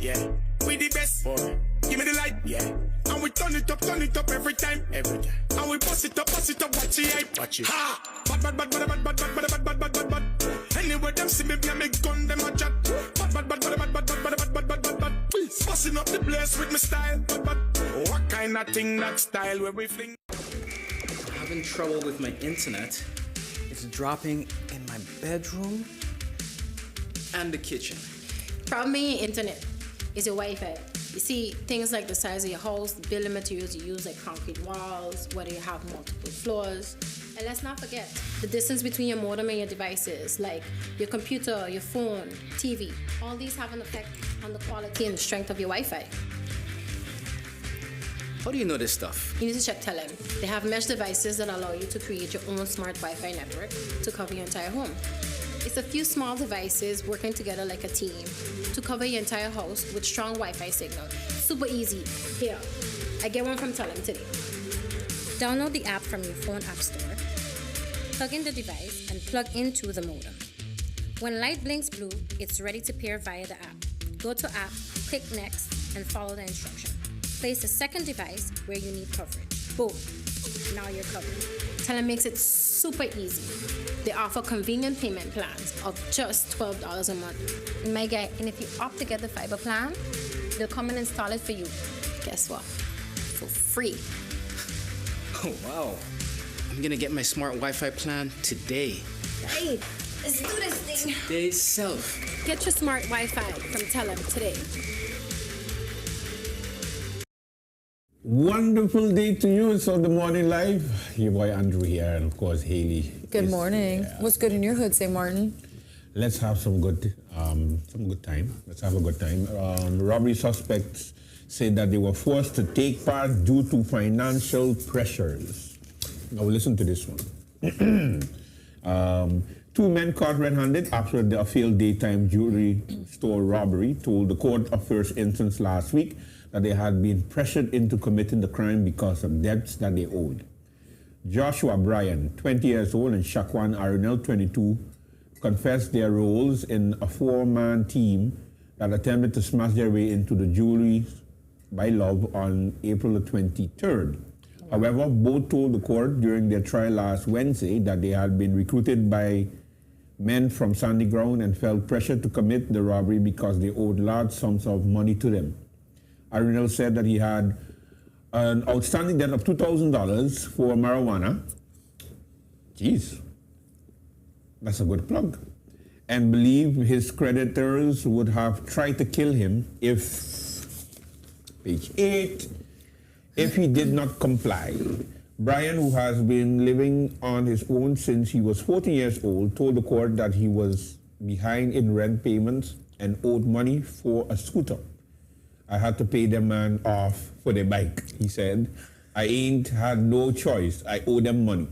yeah. We the best, boy. Give me the light, yeah. And we turn it up every time. And we bust it up, watch it, hype. Watch it. Ha! Bad. Anyway, them see me, I make gun, them a chat. Bad. Busting up the place with my style. Bad. What kind of thing that style where we fling? I'm having trouble with my internet. It's dropping in my bedroom and the kitchen. Problem in your internet is your Wi-Fi. You see, things like the size of your house, the building materials you use, like concrete walls, whether you have multiple floors. And let's not forget the distance between your modem and your devices, like your computer, your phone, TV. All these have an effect on the quality and the strength of your Wi-Fi. How do you know this stuff? You need to check Telem. They have mesh devices that allow you to create your own smart Wi-Fi network to cover your entire home. It's a few small devices working together like a team to cover your entire house with strong Wi-Fi signal. Super easy. Here, I get one from Telem today. Download the app from your phone app store, plug in the device, and plug into the modem. When light blinks blue, it's ready to pair via the app. Go to app, click next, and follow the instruction. Place the second device where you need coverage. Boom. Now you're covered. Telem makes it super easy. They offer convenient payment plans of just $12 a month. My guy, and if you opt to get the fiber plan, they'll come and install it for you. Guess what? For free. Oh, wow. I'm gonna get my smart Wi-Fi plan today. Hey, let's do this thing. Today's self. Get your smart Wi-Fi from Telem today. Wonderful day to you. It's on the morning live. Your boy Andrew here, and of course Hailey. Good morning. What's good in your hood, St. Martin? Let's have some good time. Let's have a good time. Robbery suspects said that they were forced to take part due to financial pressures. Now listen to this one. Two men caught red-handed after a failed daytime jewelry store robbery told the court of first instance last week that they had been pressured into committing the crime because of debts that they owed. Joshua Bryan, 20 years old, and Shaquan Arnell, 22, confessed their roles in a four-man team that attempted to smash their way into the jewelry by Love on April the 23rd. However, both told the court during their trial last Wednesday that they had been recruited by men from Sandy Ground and felt pressured to commit the robbery because they owed large sums of money to them. Arnell said that he had an outstanding debt of $2,000 for marijuana. Jeez, that's a good plug. And believed his creditors would have tried to kill him if, page 8, if he did not comply. Bryan, who has been living on his own since he was 14 years old, told the court that he was behind in rent payments and owed money for a scooter. I had to pay the man off for the bike, he said. I ain't had no choice. I owe them money.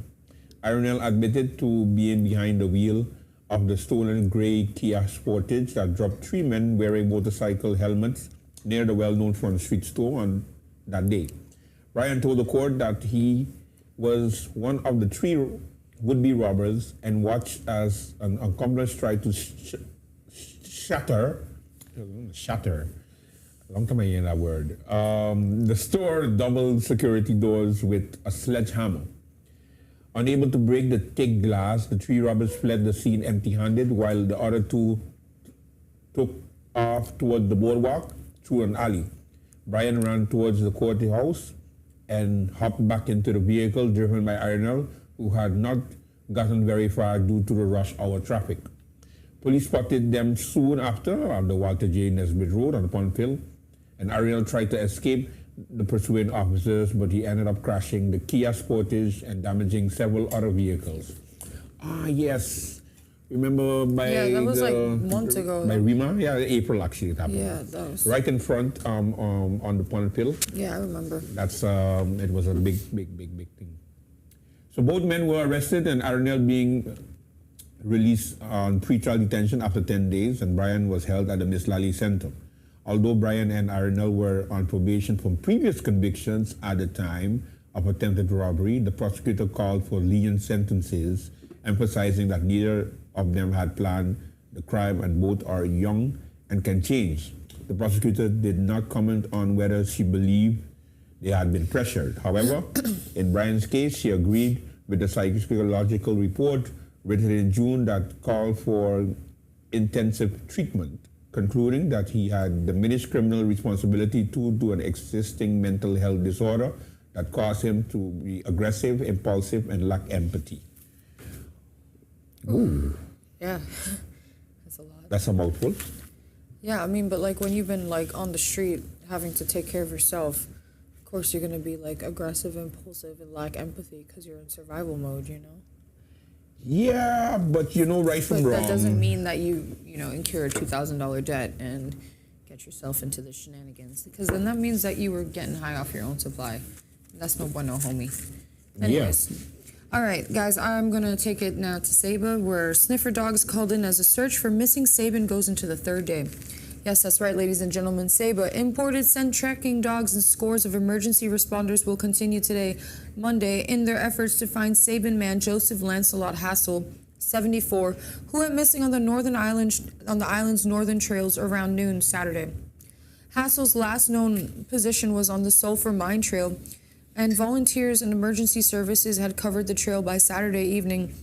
Arnell admitted to being behind the wheel of the stolen gray Kia Sportage that dropped three men wearing motorcycle helmets near the well-known Front Street store on that day. Bryan told the court that he was one of the three would-be robbers and watched as an accomplice tried to shatter, long time I hear that word, the store double security doors with a sledgehammer. Unable to break the thick glass, the three robbers fled the scene empty-handed while the other two took off toward the boardwalk through an alley. Bryan ran towards the courthouse and hopped back into the vehicle driven by Arnell, who had not gotten very far due to the rush hour traffic. Police spotted them soon after on the Walter J. Nesbitt Road on the Pond Hill, and Ariel tried to escape the pursuing officers, but he ended up crashing the Kia Sportage and damaging several other vehicles. Ah, yes. Remember by that was like months ago. By Rima? Yeah, April actually it happened. Yeah, that was... Right in front on the Pond Hill. Yeah, I remember. That's it was a big thing. So both men were arrested, and Arnel being released on pre-trial detention after 10 days, and Brian was held at the Miss Lally Center. Although Brian and Arnel were on probation from previous convictions at the time of attempted robbery, the prosecutor called for lenient sentences, emphasizing that neither of them had planned the crime and both are young and can change. The prosecutor did not comment on whether she believed they had been pressured. However, in Brian's case, she agreed with the psychological report written in June that called for intensive treatment, concluding that he had diminished criminal responsibility due to an existing mental health disorder that caused him to be aggressive, impulsive, and lack empathy. Ooh. Yeah, that's a lot. That's a mouthful. Yeah, I mean, but like when you've been like on the street having to take care of yourself, of course you're gonna be like aggressive, impulsive, and lack empathy because you're in survival mode, you know? Yeah, but you know right from But wrong. that doesn't mean that you incur a $2,000 debt and get yourself into the shenanigans, because then that means that you were getting high off your own supply. That's no bueno, homie. Anyways. All right, guys, I'm going to take it now to Saba, where sniffer dogs called in as a search for missing Saban goes into the third day. Yes, that's right, ladies and gentlemen. Saba imported scent tracking dogs, and scores of emergency responders will continue today, Monday, in their efforts to find Saban man Joseph Lancelot Hassel, 74, who went missing on the island's northern trails around noon Saturday. Hassel's last known position was on the Sulphur Mine Trail, and volunteers and emergency services had covered the trail by Saturday evening,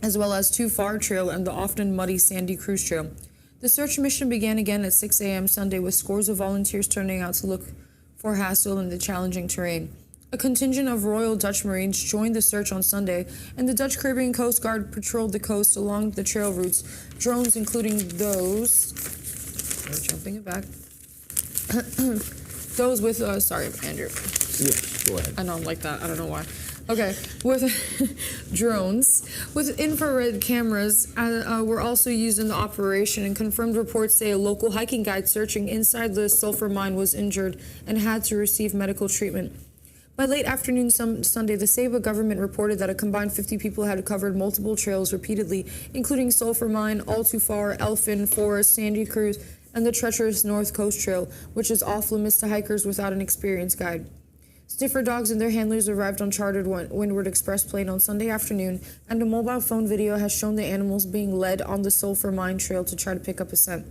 as well as Too Far Trail and the often muddy Sandy Cruise Trail. The search mission began again at 6 a.m. Sunday, with scores of volunteers turning out to look for Hassel in the challenging terrain. A contingent of Royal Dutch Marines joined the search on Sunday, and the Dutch Caribbean Coast Guard patrolled the coast along the trail routes. Drones, including those... We're jumping it back. Those with... sorry, Andrew. Yes, go ahead. I don't like that. I don't know why. Okay, with drones, with infrared cameras were also used in the operation, and confirmed reports say a local hiking guide searching inside the sulfur mine was injured and had to receive medical treatment. By late afternoon Sunday, the Saba government reported that a combined 50 people had covered multiple trails repeatedly, including Sulphur Mine, All Too Far, Elfin, Forest, Sandy Cruise, and the treacherous North Coast Trail, which is off-limits to hikers without an experienced guide. Sniffer dogs and their handlers arrived on chartered Windward Express plane on Sunday afternoon, and a mobile phone video has shown the animals being led on the Sulphur Mine Trail to try to pick up a scent.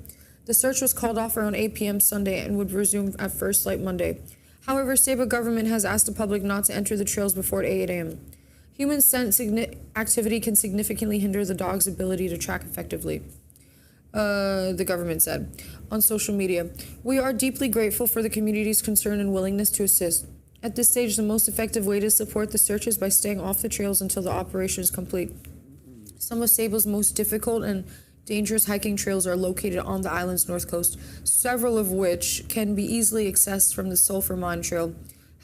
The search was called off around 8 p.m. Sunday and would resume at first light Monday. However, Saba government has asked the public not to enter the trails before 8 a.m. Human scent activity can significantly hinder the dog's ability to track effectively. The government said on social media, "We are deeply grateful for the community's concern and willingness to assist. At this stage, the most effective way to support the search is by staying off the trails until the operation is complete. Some of Saba's most difficult and dangerous hiking trails are located on the island's north coast, several of which can be easily accessed from the Sulphur Mine Trail,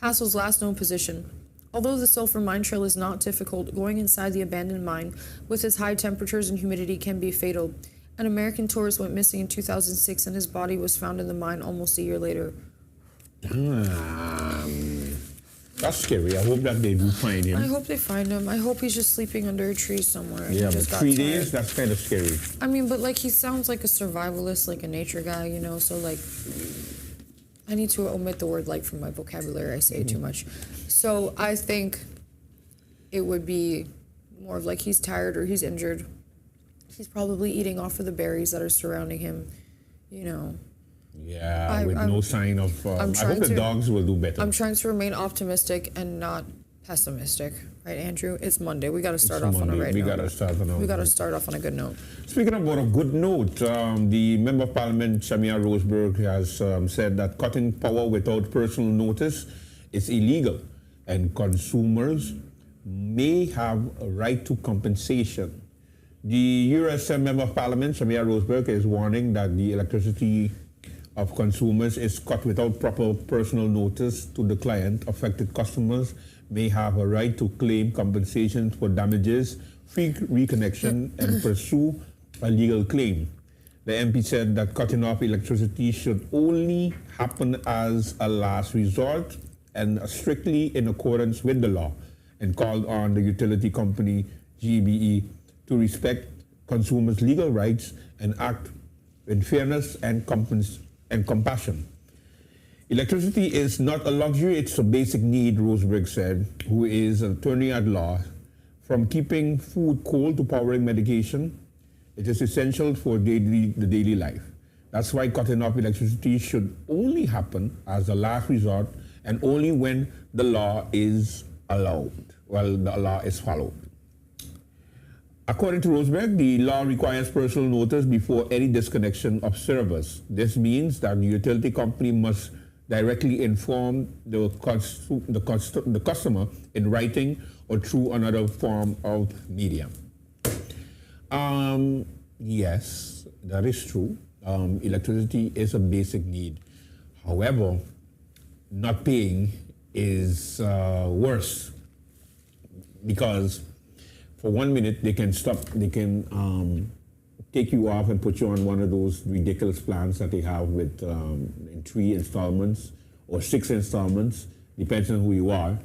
Hassel's last known position. Although the Sulphur Mine Trail is not difficult, going inside the abandoned mine with its high temperatures and humidity can be fatal. An American tourist went missing in 2006, and his body was found in the mine almost a year later." That's scary. I hope that they do find him. I hope they find him. I hope he's just sleeping under a tree somewhere. And Yeah, he but just got 3 tired. days, that's kind of scary. I mean, but like he sounds like a survivalist, like a nature guy, you know. So like, I need to omit the word "like" from my vocabulary. I say it too much. So I think it would be more of like he's tired or he's injured. He's probably eating off of the berries that are surrounding him, you know. Yeah, with no sign of... I hope the dogs will do better. I'm trying to remain optimistic and not pessimistic. Right, Andrew? It's Monday. We got to start off on a right note. We got to start off on a good note. Speaking about a good note, the Member of Parliament, Shamia Roseberg, has said that cutting power without personal notice is illegal, and consumers may have a right to compensation. The USM Member of Parliament, Samia Roseberg, is warning that the electricity of consumers is cut without proper personal notice to the client. Affected customers may have a right to claim compensation for damages, free reconnection, and pursue a legal claim. The MP said that cutting off electricity should only happen as a last resort and strictly in accordance with the law, and called on the utility company GBE to respect consumers' legal rights and act in fairness and compassion. Electricity is not a luxury, it's a basic need, Roseberg said, who is an attorney at law. From keeping food cold to powering medication, it is essential for the daily life. That's why cutting off electricity should only happen as a last resort and only when the law is allowed. Well, the law is followed. According to Roseberg, the law requires personal notice before any disconnection of service. This means that the utility company must directly inform the customer in writing or through another form of media. Yes, that is true. Electricity is a basic need. However, not paying is worse, because for 1 minute they can take you off and put you on one of those ridiculous plans that they have with in 3 installments or 6 installments, depends on who you are.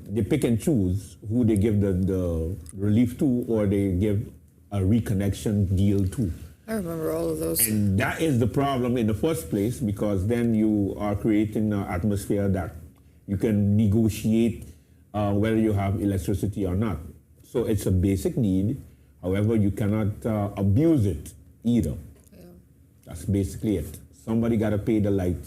They pick and choose who they give the relief to, or they give a reconnection deal to. I remember all of those. And that is the problem in the first place, because then you are creating an atmosphere that you can negotiate whether you have electricity or not. So it's a basic need. However, you cannot abuse it either. Yeah. That's basically it. Somebody got to pay the light,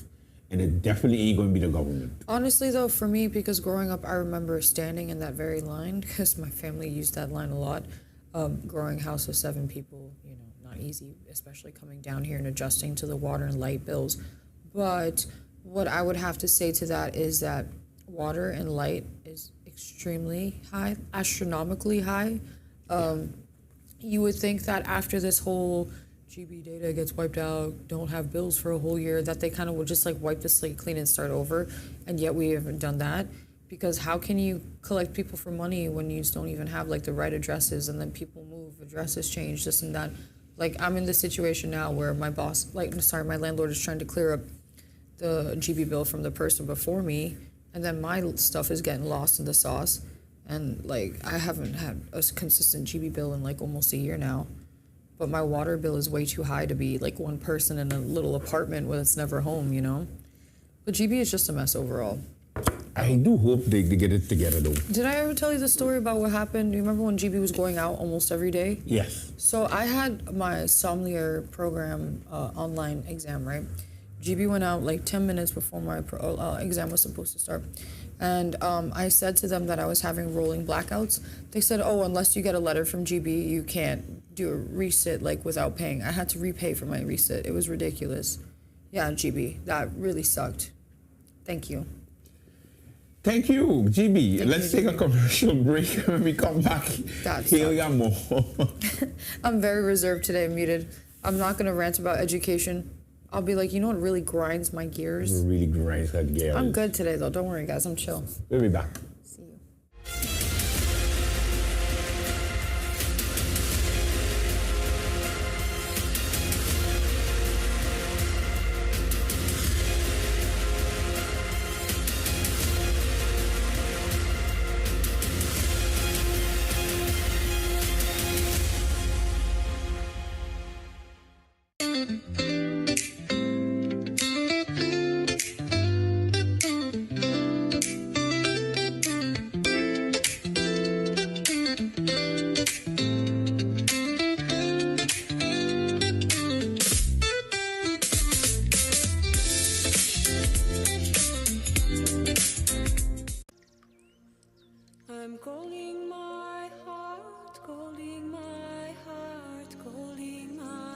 and it definitely ain't going to be the government. Honestly, though, for me, because growing up, I remember standing in that very line, because my family used that line a lot. Growing house of 7 people, not easy, especially coming down here and adjusting to the water and light bills. But what I would have to say to that is that water and light is extremely high, astronomically high. You would think that after this whole GB data gets wiped out, don't have bills for a whole year, that they kind of would just like wipe the slate clean and start over. And yet we haven't done that. Because how can you collect people for money when you just don't even have like the right addresses, and then people move, addresses change, this and that. Like, I'm in this situation now where my landlord is trying to clear up the GB bill from the person before me, and then my stuff is getting lost in the sauce. And like, I haven't had a consistent GB bill in like almost a year now. But my water bill is way too high to be like one person in a little apartment where it's never home, But GB is just a mess overall. I do hope they get it together, though. Did I ever tell you the story about what happened? Do you remember when GB was going out almost every day? Yes. So I had my sommelier program online exam, right? GB went out like 10 minutes before my exam was supposed to start. And I said to them that I was having rolling blackouts. They said, oh, unless you get a letter from GB, you can't do a resit like without paying. I had to repay for my resit. It was ridiculous. Yeah, GB, that really sucked. Thank you. Thank you, GB. Let's take a commercial break. When we come back, here we are more. I'm very reserved today, muted. I'm not going to rant about education. I'll be like, what really grinds my gears? It really grinds that gears. I'm good today, though. Don't worry, guys. I'm chill. We'll be back. See you.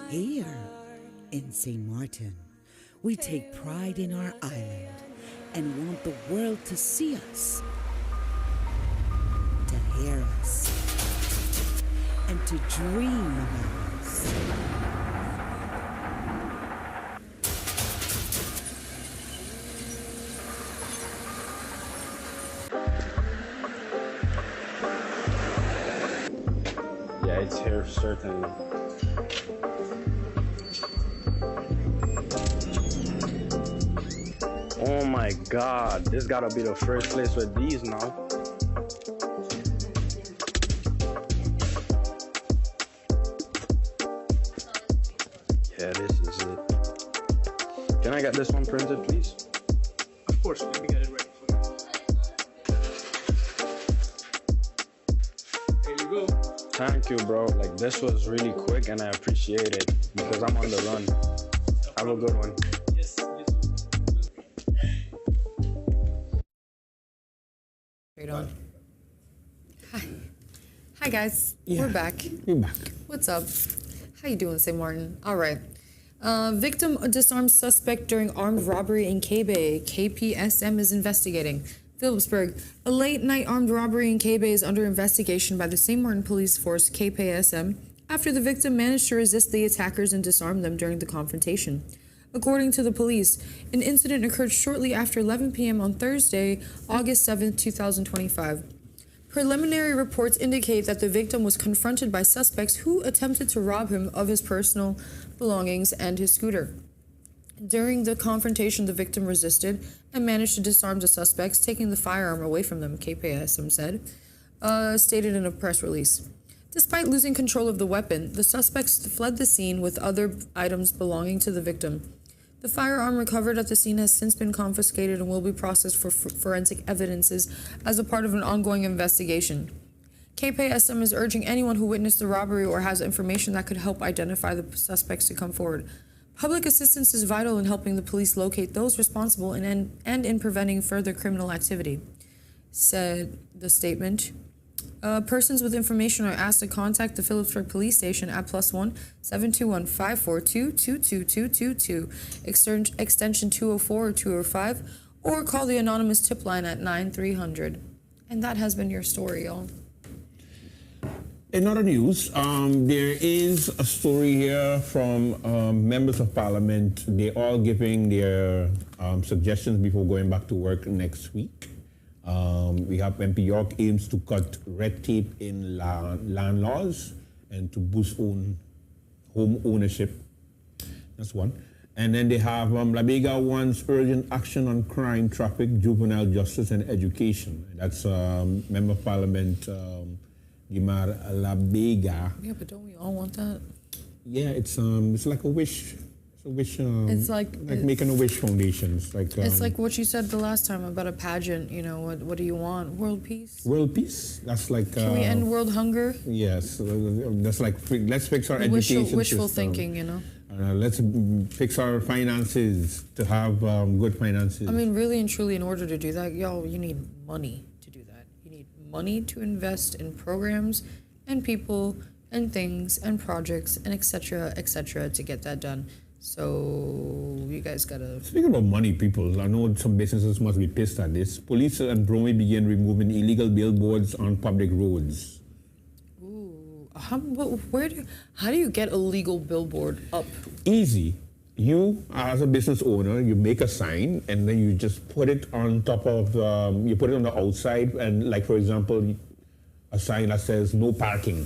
Here in St. Martin, we take pride in our island and want the world to see us, to hear us, and to dream about us. Yeah, it's here, certainly. Oh my God, this gotta be the first place with these now. Yeah, this is it. Can I get this one printed, please? Of course, let me get it ready for you. Here you go. Thank you, bro. Like, this was really quick and I appreciate it because I'm on the run. Have a good one. Yes. Straight on. Hi guys. Yeah. We're back. We're back. What's up? How you doing, St. Martin? All right. Victim disarmed suspect during armed robbery in K-Bay. KPSM is investigating. Phillipsburg. A late-night armed robbery in K-Bay is under investigation by the St. Martin Police Force, KPSM, after the victim managed to resist the attackers and disarm them during the confrontation. According to the police, an incident occurred shortly after 11 p.m. on Thursday, August 7, 2025. Preliminary reports indicate that the victim was confronted by suspects who attempted to rob him of his personal belongings and his scooter. During the confrontation, the victim resisted and managed to disarm the suspects, taking the firearm away from them, KPSM said, stated in a press release. Despite losing control of the weapon, the suspects fled the scene with other items belonging to the victim. The firearm recovered at the scene has since been confiscated and will be processed for forensic evidences as a part of an ongoing investigation. KPSM is urging anyone who witnessed the robbery or has information that could help identify the suspects to come forward. Public assistance is vital in helping the police locate those responsible and in preventing further criminal activity, said the statement. Persons with information are asked to contact the Phillipsburg Police Station at +1 721 542 22222, extension 204 or 205, or call the anonymous tip line at 9300. And that has been your story, y'all. In other news, there is a story here from members of parliament. They're all giving their suggestions before going back to work next week. We have MP York aims to cut red tape in land laws and to boost home ownership. That's one. And then they have La Vega wants urgent action on crime, traffic, juvenile justice, and education. That's Member of Parliament Dimar La Vega. Yeah, but don't we all want that? Yeah, it's like a wish. It's a wish. It's like making a wish foundation. It's like what you said the last time about a pageant. You know, what do you want? World peace. World peace. That's like. Can we end world hunger? Yes, that's like let's fix our education wishful system. thinking, you know. Let's fix our finances to have good finances. I mean, really and truly, in order to do that, y'all, you need money to do that. You need money to invest in programs and people and things and projects and et cetera, to get that done. So you guys gotta. Speaking about money, people, I know some businesses must be pissed at this. Police and Bromley began removing illegal billboards on public roads. Ooh, how do you get a legal billboard up? Easy. You, as a business owner, you make a sign and then you just put it on top of, you put it on the outside, and like, for example, a sign that says no parking.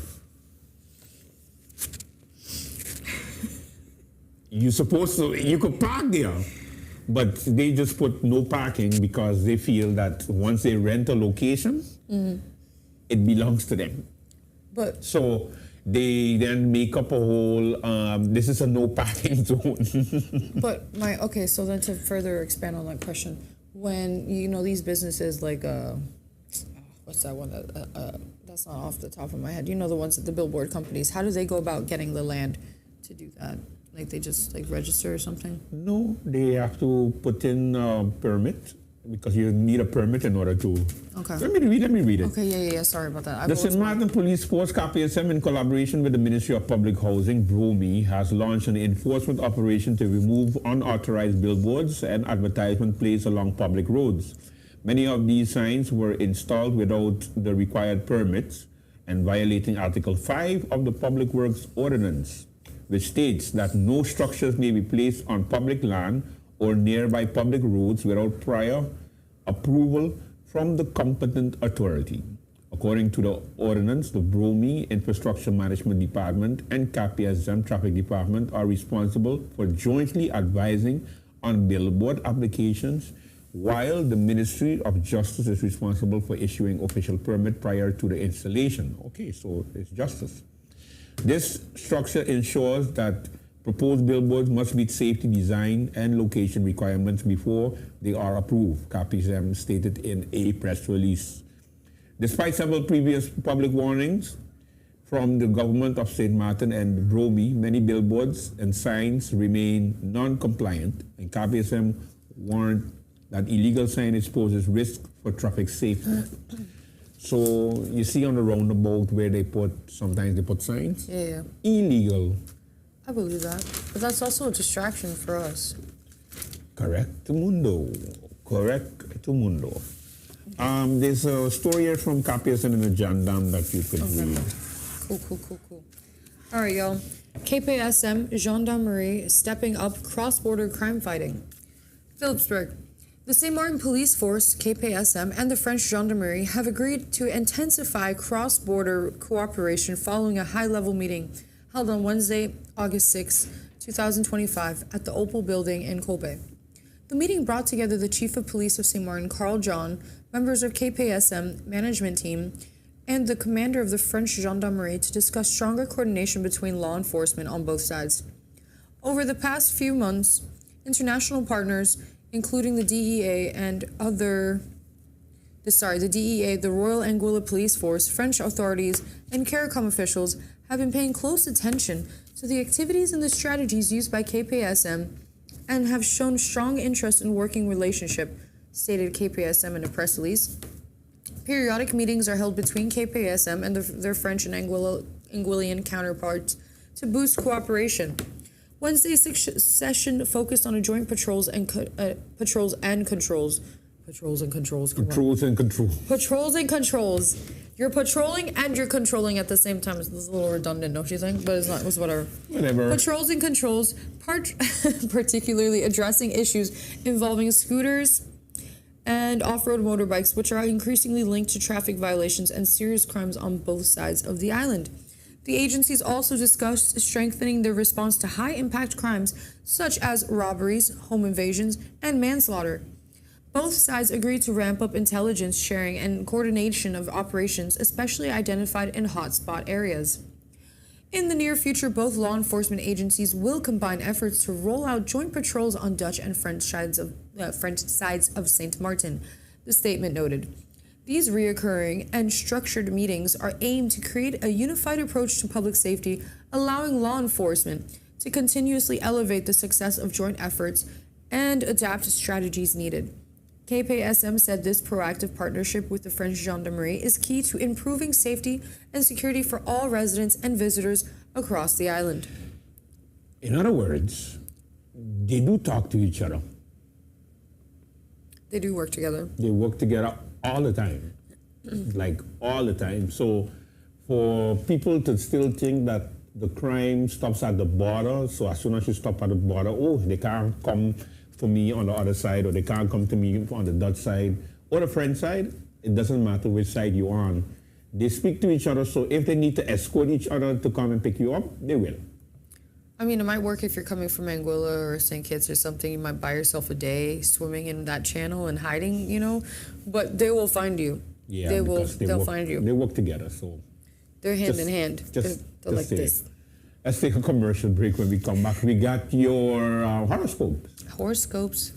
You're supposed to, you could park there, but they just put no parking because they feel that once they rent a location, it belongs to them. But so they then make up a whole, this is a no parking zone. But so then to further expand on that question, when, you know, these businesses like, what's that one that's not off the top of my head, you know, the ones at the billboard companies, how do they go about getting the land to do that? Like they just like register or something? No, they have to put in a permit because you need a permit in order to. Okay. Let me read it. Okay, yeah. Sorry about that. The St. Martin Police Force, KPSM, in collaboration with the Ministry of Public Housing, BROMI, has launched an enforcement operation to remove unauthorized billboards and advertisement placed along public roads. Many of these signs were installed without the required permits, and violating Article 5 of the Public Works Ordinance, which states that no structures may be placed on public land or nearby public roads without prior approval from the competent authority. According to the ordinance, the BROMI Infrastructure Management Department and KPSM Traffic Department are responsible for jointly advising on billboard applications, while the Ministry of Justice is responsible for issuing official permit prior to the installation. Okay, so it's justice. This structure ensures that proposed billboards must meet safety design and location requirements before they are approved, KPSM stated in a press release. Despite several previous public warnings from the government of St. Martin and BROMI, many billboards and signs remain non-compliant, and KPSM warned that illegal signage poses risk for traffic safety. So you see on the roundabout where sometimes they put signs? Yeah. Illegal. I believe that. But that's also a distraction for us. Correct mundo. Correct mundo. There's a story here from KPSM and the Gendarme that you could read. Cool. All right, y'all. KPSM Gendarmerie stepping up cross-border crime fighting. Phillipsburg. The St. Martin Police Force, KPSM, and the French Gendarmerie have agreed to intensify cross-border cooperation following a high-level meeting held on Wednesday, August 6, 2025, at the Opal Building in Kobe. The meeting brought together the Chief of Police of St. Martin, Carl John, members of KPSM management team, and the commander of the French Gendarmerie to discuss stronger coordination between law enforcement on both sides. Over the past few months, international partners, including the DEA and the Royal Anguilla Police Force, French authorities, and CARICOM officials have been paying close attention to the activities and the strategies used by KPSM and have shown strong interest in working relationship, stated KPSM in a press release. Periodic meetings are held between KPSM and their French and Anguillian counterparts to boost cooperation. Wednesday's session focused on a joint patrols and controls. You're patrolling and you're controlling at the same time. It's a little redundant, don't you think? But it's whatever. Whatever. Patrols and controls, particularly addressing issues involving scooters and off-road motorbikes, which are increasingly linked to traffic violations and serious crimes on both sides of the island. The agencies also discussed strengthening their response to high-impact crimes such as robberies, home invasions, and manslaughter. Both sides agreed to ramp up intelligence sharing and coordination of operations, especially identified in hotspot areas. In the near future, both law enforcement agencies will combine efforts to roll out joint patrols on Dutch and French sides of St. Martin, the statement noted. These reoccurring and structured meetings are aimed to create a unified approach to public safety, allowing law enforcement to continuously elevate the success of joint efforts and adapt strategies needed. KPSM said this proactive partnership with the French Gendarmerie is key to improving safety and security for all residents and visitors across the island. In other words, they do talk to each other. They do work together. They work together all the time. Like all the time. So for people to still think that the crime stops at the border, so as soon as you stop at the border, they can't come for me on the other side, or they can't come to me on the Dutch side or the French side, it doesn't matter which side you're on. They speak to each other, so if they need to escort each other to come and pick you up, they will. I mean, it might work if you're coming from Anguilla or St. Kitts or something. You might buy yourself a day swimming in that channel and hiding, but they will find you. Yeah, they'll find you. They work together, so. They're hand in hand. They're like this. Let's take a commercial break. When we come back, we got your horoscopes. Horoscopes.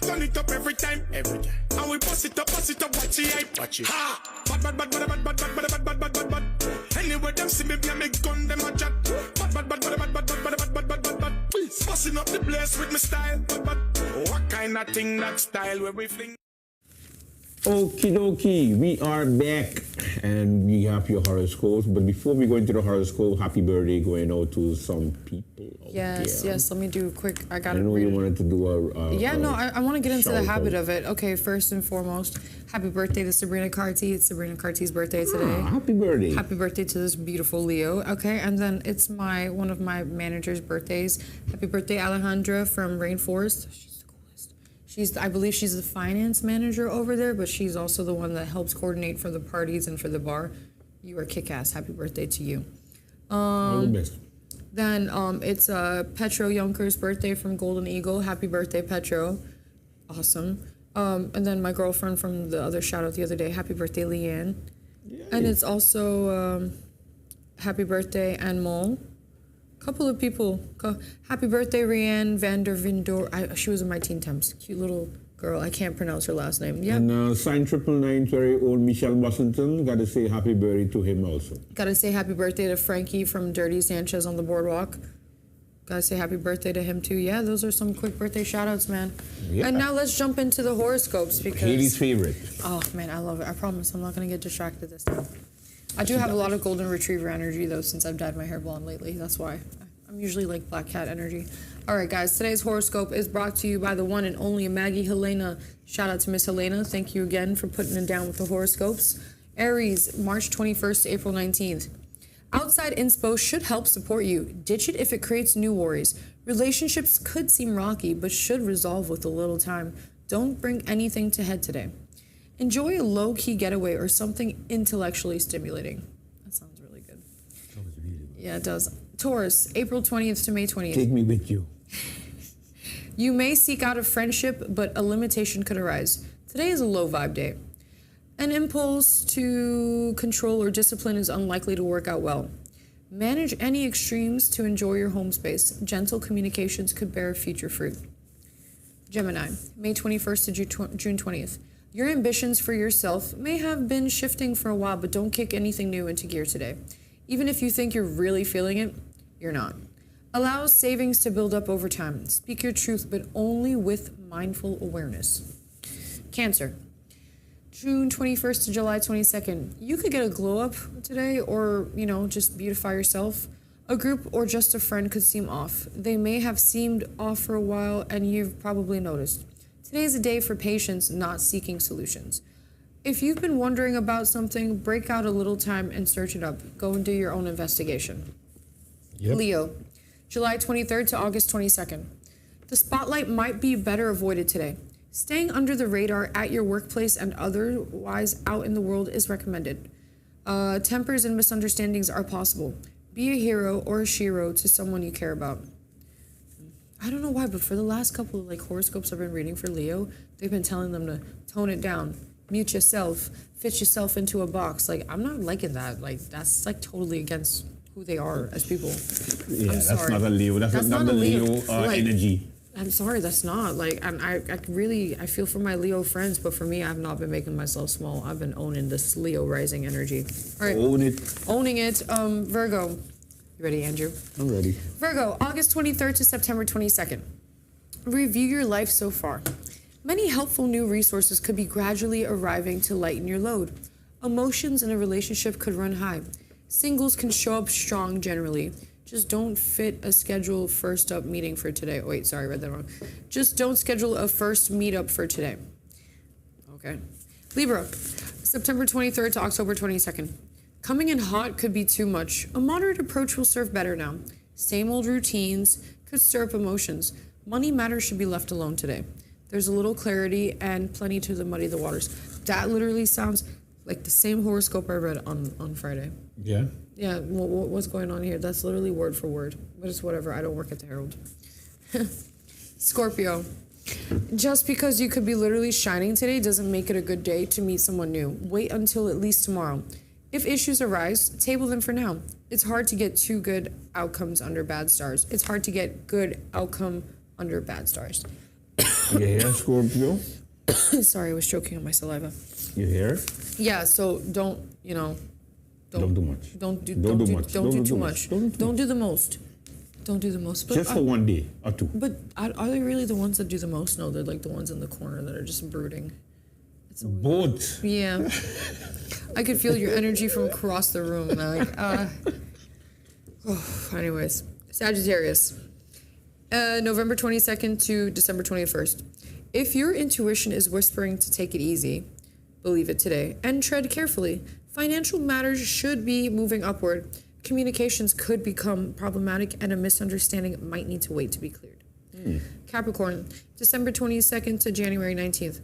turn it up every time. Every time. And we bust it up, watch it hype. Watch it. Ha! Bad. Anyway, them see me, me gun, them a chat. Bad. Busting up the place with my style. Bad. What kind of thing that style where we fling? Okie dokie, we are back and we have your horoscopes. But before we go into the horoscope, happy birthday going out to some people. Yes, let me do a quick. I know you wanted to do I want to get into the habit out. of it. Okay, first and foremost, happy birthday to Sabrina Carty. It's Sabrina Carty's birthday today. Happy birthday. Happy birthday to this beautiful Leo. Okay, and then it's one of my manager's birthdays. Happy birthday, Alejandra from Rainforest. I believe she's the finance manager over there, but she's also the one that helps coordinate for the parties and for the bar. You are kick-ass. Happy birthday to you. All the best. Then it's Petro Junker's birthday from Golden Eagle. Happy birthday, Petro. Awesome. And then my girlfriend from the other shout-out the other day. Happy birthday, Leanne. Yay. And it's also happy birthday, Anmol. Couple of people. Happy birthday, Rianne van der Vindor. She was in my Teen Temps. Cute little girl. I can't pronounce her last name. Yeah. And sign 999 very old Michelle Washington. Got to say happy birthday to him also. Got to say happy birthday to Frankie from Dirty Sanchez on the Boardwalk. Got to say happy birthday to him too. Yeah, those are some quick birthday shout-outs, man. Yeah. And now let's jump into the horoscopes because... Hailey's favorite. Oh, man, I love it. I promise I'm not going to get distracted this time. I do have a lot of golden retriever energy, though, since I've dyed my hair blonde lately. That's why. I'm usually like black cat energy. All right, guys, today's horoscope is brought to you by the one and only Maggie Helena. Shout out to Miss Helena. Thank you again for putting it down with the horoscopes. Aries, March 21st to April 19th. Outside inspo should help support you. Ditch it if it creates new worries. Relationships could seem rocky, but should resolve with a little time. Don't bring anything to head today. Enjoy a low-key getaway or something intellectually stimulating. That sounds really good. Yeah, it does. Taurus, April 20th to May 20th. Take me with you. You may seek out a friendship, but a limitation could arise. Today is a low vibe day. An impulse to control or discipline is unlikely to work out well. Manage any extremes to enjoy your home space. Gentle communications could bear future fruit. Gemini, May 21st to June 20th. Your ambitions for yourself may have been shifting for a while, but don't kick anything new into gear today. Even if you think you're really feeling it, you're not. Allow savings to build up over time. Speak your truth, but only with mindful awareness. Cancer, June 21st to July 22nd. You could get a glow up today or, just beautify yourself. A group or just a friend could seem off. They may have seemed off for a while and you've probably noticed. Today is a day for patience, not seeking solutions. If you've been wondering about something, break out a little time and search it up. Go and do your own investigation. Yep. Leo, July 23rd to August 22nd. The spotlight might be better avoided today. Staying under the radar at your workplace and otherwise out in the world is recommended. Tempers and misunderstandings are possible. Be a hero or a shero to someone you care about. I don't know why, but for the last couple of horoscopes I've been reading for Leo, they've been telling them to tone it down, mute yourself, fit yourself into a box. I'm not liking that. That's totally against who they are as people. Yeah, that's not a Leo. That's not the Leo energy. I'm sorry, that's not. And I feel for my Leo friends, but for me, I've not been making myself small. I've been owning this Leo rising energy. All right. Own it. Owning it. Virgo. You ready, Andrew? I'm ready. Virgo, August 23rd to September 22nd. Review your life so far. Many helpful new resources could be gradually arriving to lighten your load. Emotions in a relationship could run high. Singles can show up strong generally. Just don't fit a schedule first up meeting for today. Oh, wait, sorry, I read that wrong. Just don't schedule a first meetup for today. Okay. Libra, September 23rd to October 22nd. Coming in hot could be too much. A moderate approach will serve better now. Same old routines could stir up emotions. Money matters should be left alone today. There's a little clarity and plenty to muddy the waters. That literally sounds like the same horoscope I read on Friday. Yeah? Yeah, what's going on here? That's literally word for word. But it's whatever. I don't work at the Herald. Scorpio. Just because you could be literally shining today doesn't make it a good day to meet someone new. Wait until at least tomorrow. If issues arise, table them for now. It's hard to get two good outcomes under bad stars. It's hard to get good outcome under bad stars. You hear, Scorpio? Sorry, I was choking on my saliva. You hear? Yeah, so don't do much. Don't do much. Don't do too much. Don't do the most. Don't do the most. But Just for one day or two. But are they really the ones that do the most? No, they're like the ones in the corner that are just brooding. Both. Yeah. I could feel your energy from across the room. Like, anyways, Sagittarius. November 22nd to December 21st. If your intuition is whispering to take it easy, believe it today and tread carefully. Financial matters should be moving upward. Communications could become problematic and a misunderstanding might need to wait to be cleared. Capricorn, December 22nd to January 19th.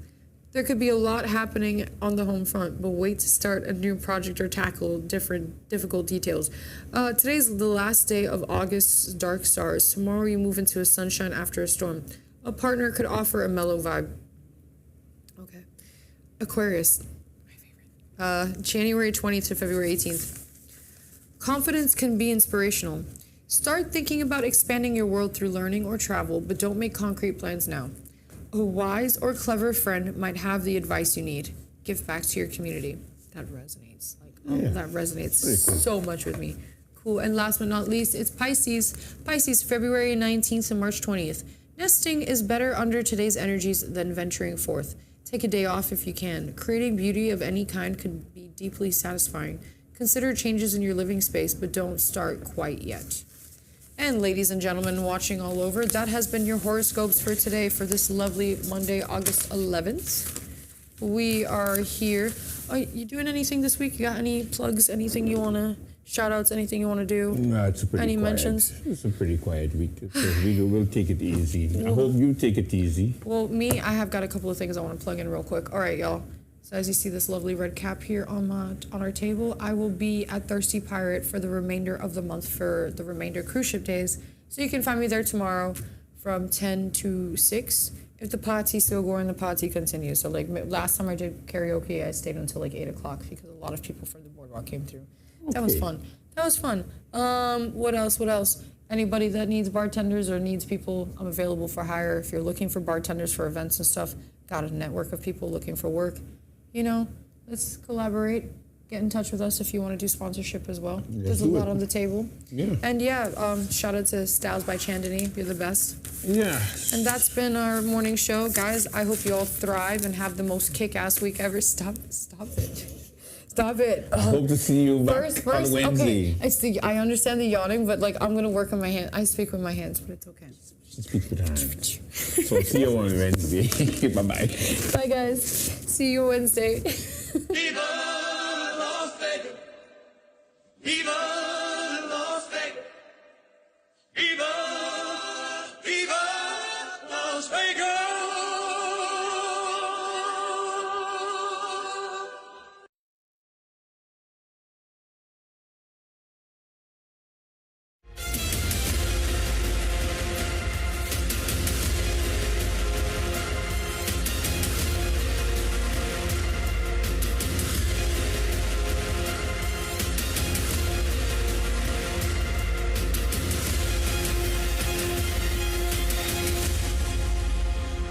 There could be a lot happening on the home front, but wait to start a new project or tackle difficult details. Today's the last day of August's dark stars. Tomorrow you move into a sunshine after a storm. A partner could offer a mellow vibe. Okay. Aquarius, my favorite. January 20th to February 18th. Confidence can be inspirational. Start thinking about expanding your world through learning or travel, but don't make concrete plans now. A wise or clever friend might have the advice you need. Give back to your community. That resonates. That resonates so much with me. Cool. And last but not least, it's Pisces. Pisces, February 19th to March 20th. Nesting is better under today's energies than venturing forth. Take a day off if you can. Creating beauty of any kind could be deeply satisfying. Consider changes in your living space, but don't start quite yet. And ladies and gentlemen watching all over, that has been your horoscopes for today for this lovely Monday, August 11th. We are here. Are you doing anything this week? You got any plugs, anything you want to, shout outs, anything you want to do? No, it's a pretty Any quiet. mentions? It's a pretty quiet week. We'll take it easy. I hope you take it easy. Well, I have got a couple of things I want to plug in real quick. All right, y'all. So as you see this lovely red cap here on our table, I will be at Thirsty Pirate for the remainder of the month for the remainder cruise ship days. So you can find me there tomorrow from 10 to 6. If the party's still going, the party continues. So like last time I did karaoke, I stayed until like 8 o'clock because a lot of people from the boardwalk came through. Okay. That was fun. What else? Anybody that needs bartenders or needs people, I'm available for hire. If you're looking for bartenders for events and stuff, got a network of people looking for work. Let's collaborate. Get in touch with us if you want to do sponsorship as well. There's a lot on the table. Yeah. And shout out to Styles by Chandani. You're the best. Yeah. And that's been our morning show. Guys, I hope you all thrive and have the most kick-ass week ever. Stop it. I hope to see you back on Wednesday. Okay. I understand the yawning, but I'm going to work on my hand. I speak with my hands, but it's okay. Speak with hands. So see you on Wednesday. Bye-bye. Bye, guys. See you Wednesday. Viva Las Vegas. Viva Las Vegas. Viva Las Vegas.